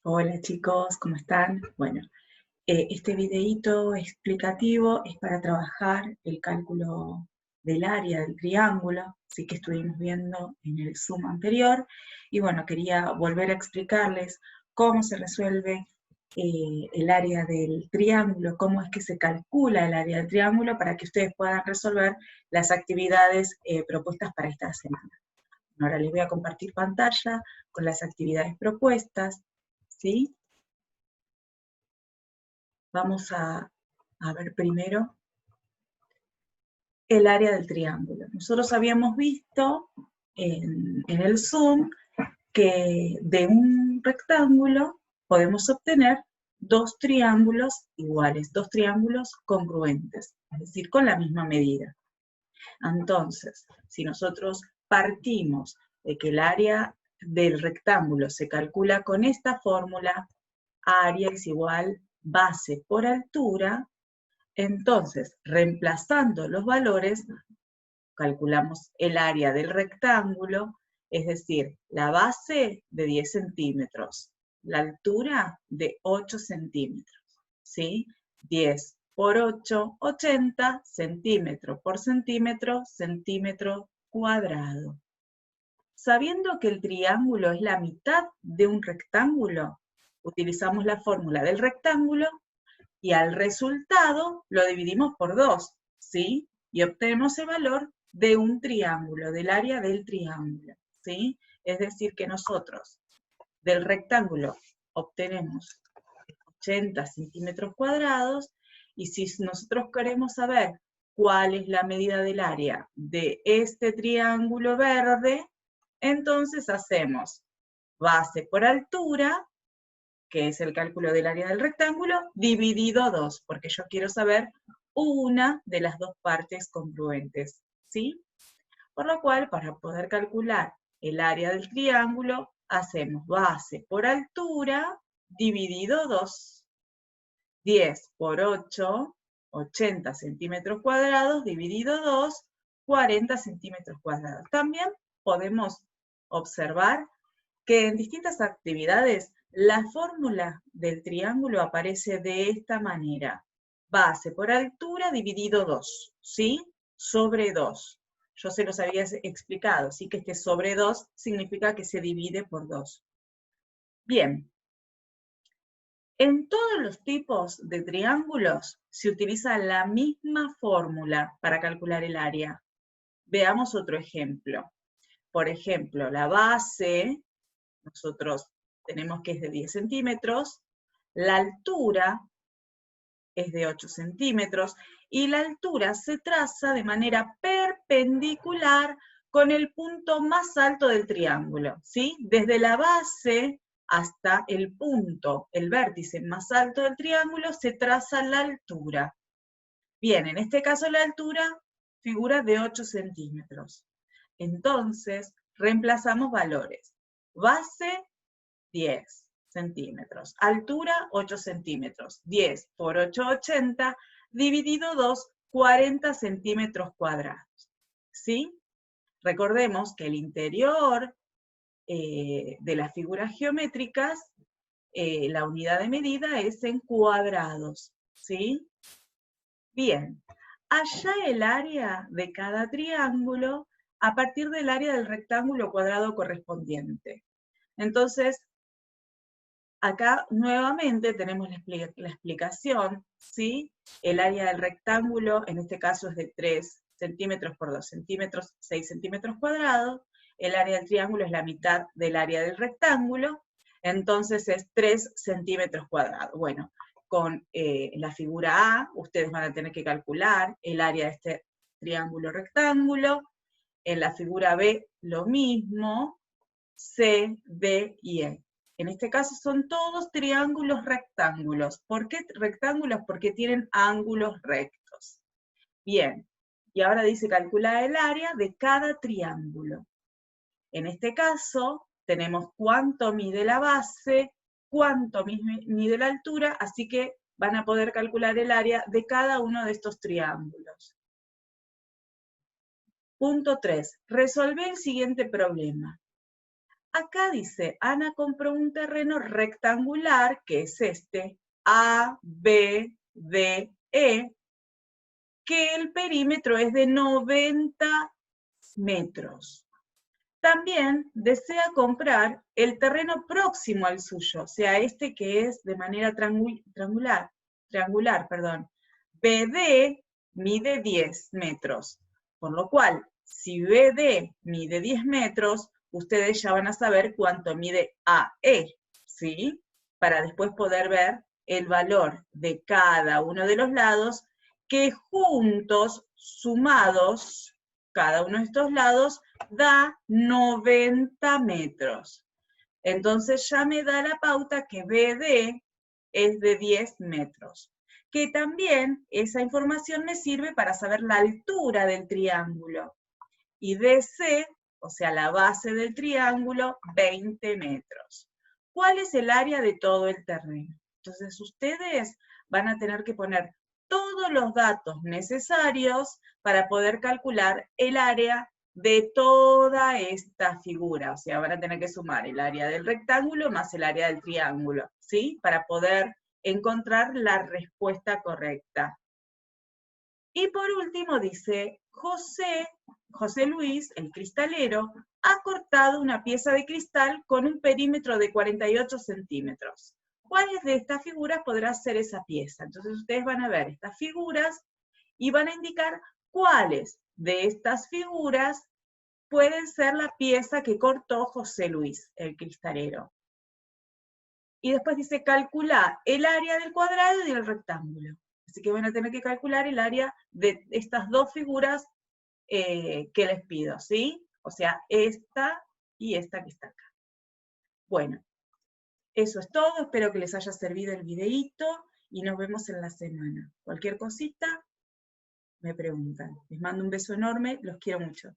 Hola chicos, ¿cómo están? Bueno, este videíto explicativo es para trabajar el cálculo del área del triángulo, sí que estuvimos viendo en el Zoom anterior, y bueno, quería volver a explicarles cómo se resuelve el área del triángulo, cómo es que se calcula el área del triángulo para que ustedes puedan resolver las actividades propuestas para esta semana. Ahora les voy a compartir pantalla con las actividades propuestas, ¿sí? Vamos a ver primero el área del triángulo. Nosotros habíamos visto en el Zoom que de un rectángulo podemos obtener dos triángulos iguales, dos triángulos congruentes, es decir, con la misma medida. Entonces, si nosotros partimos de que el área del rectángulo se calcula con esta fórmula, área es igual base por altura. Entonces, reemplazando los valores, calculamos el área del rectángulo, es decir, la base de 10 centímetros, la altura de 8 centímetros, ¿sí? 10 por 8, 80, centímetro por centímetro, centímetro cuadrado. Sabiendo que el triángulo es la mitad de un rectángulo, utilizamos la fórmula del rectángulo y al resultado lo dividimos por 2, ¿sí? Y obtenemos el valor de un triángulo, del área del triángulo, ¿sí? Es decir, que nosotros del rectángulo obtenemos 80 centímetros cuadrados, y si nosotros queremos saber cuál es la medida del área de este triángulo verde, entonces hacemos base por altura, que es el cálculo del área del rectángulo, dividido 2, porque yo quiero saber una de las dos partes congruentes, ¿sí? Por lo cual, para poder calcular el área del triángulo, hacemos base por altura dividido 2. 10 por 8, 80 centímetros cuadrados, dividido 2, 40 centímetros cuadrados. También podemos observar que en distintas actividades la fórmula del triángulo aparece de esta manera. Base por altura dividido 2, ¿sí? Sobre 2. Yo se los había explicado, ¿sí? Que este sobre 2 significa que se divide por 2. Bien. En todos los tipos de triángulos se utiliza la misma fórmula para calcular el área. Veamos otro ejemplo. Por ejemplo, la base, nosotros tenemos que es de 10 centímetros, la altura es de 8 centímetros, y la altura se traza de manera perpendicular con el punto más alto del triángulo, ¿sí? Desde la base hasta el punto, el vértice más alto del triángulo, se traza la altura. Bien, en este caso la altura figura de 8 centímetros. Entonces, reemplazamos valores. Base, 10 centímetros. Altura, 8 centímetros. 10 por 8, 80, dividido 2, 40 centímetros cuadrados. ¿Sí? Recordemos que el interior de las figuras geométricas, la unidad de medida es en cuadrados. ¿Sí? Bien. Allá el área de cada triángulo a partir del área del rectángulo cuadrado correspondiente. Entonces, acá nuevamente tenemos la explicación, ¿sí? El área del rectángulo, en este caso es de 3 centímetros por 2 centímetros, 6 centímetros cuadrados. El área del triángulo es la mitad del área del rectángulo, entonces es 3 centímetros cuadrados. Bueno, con la figura A, ustedes van a tener que calcular el área de este triángulo rectángulo. En la figura B, lo mismo, C, D y E. En este caso son todos triángulos rectángulos. ¿Por qué rectángulos? Porque tienen ángulos rectos. Bien, y ahora dice calcular el área de cada triángulo. En este caso tenemos cuánto mide la base, cuánto mide la altura, así que van a poder calcular el área de cada uno de estos triángulos. Punto 3. Resolver el siguiente problema. Acá dice, Ana compró un terreno rectangular, que es este, A, B, D, E, que el perímetro es de 90 metros. También desea comprar el terreno próximo al suyo, o sea, este que es de manera triangular, BD mide 10 metros, por lo cual, si BD mide 10 metros, ustedes ya van a saber cuánto mide AE, ¿sí? Para después poder ver el valor de cada uno de los lados, que juntos, sumados, cada uno de estos lados, da 90 metros. Entonces ya me da la pauta que BD es de 10 metros. Que también esa información me sirve para saber la altura del triángulo. Y DC, o sea, la base del triángulo, 20 metros. ¿Cuál es el área de todo el terreno? Entonces ustedes van a tener que poner todos los datos necesarios para poder calcular el área de toda esta figura. O sea, van a tener que sumar el área del rectángulo más el área del triángulo, ¿sí? Para poder encontrar la respuesta correcta. Y por último dice, José Luis, el cristalero, ha cortado una pieza de cristal con un perímetro de 48 centímetros. ¿Cuáles de estas figuras podrá ser esa pieza? Entonces ustedes van a ver estas figuras y van a indicar cuáles de estas figuras pueden ser la pieza que cortó José Luis, el cristalero. Y después dice, calcula el área del cuadrado y del rectángulo. Así que van a tener que calcular el área de estas dos figuras que les pido, ¿sí? O sea, esta y esta que está acá. Bueno, eso es todo. Espero que les haya servido el videíto y nos vemos en la semana. Cualquier cosita, me preguntan. Les mando un beso enorme, los quiero mucho.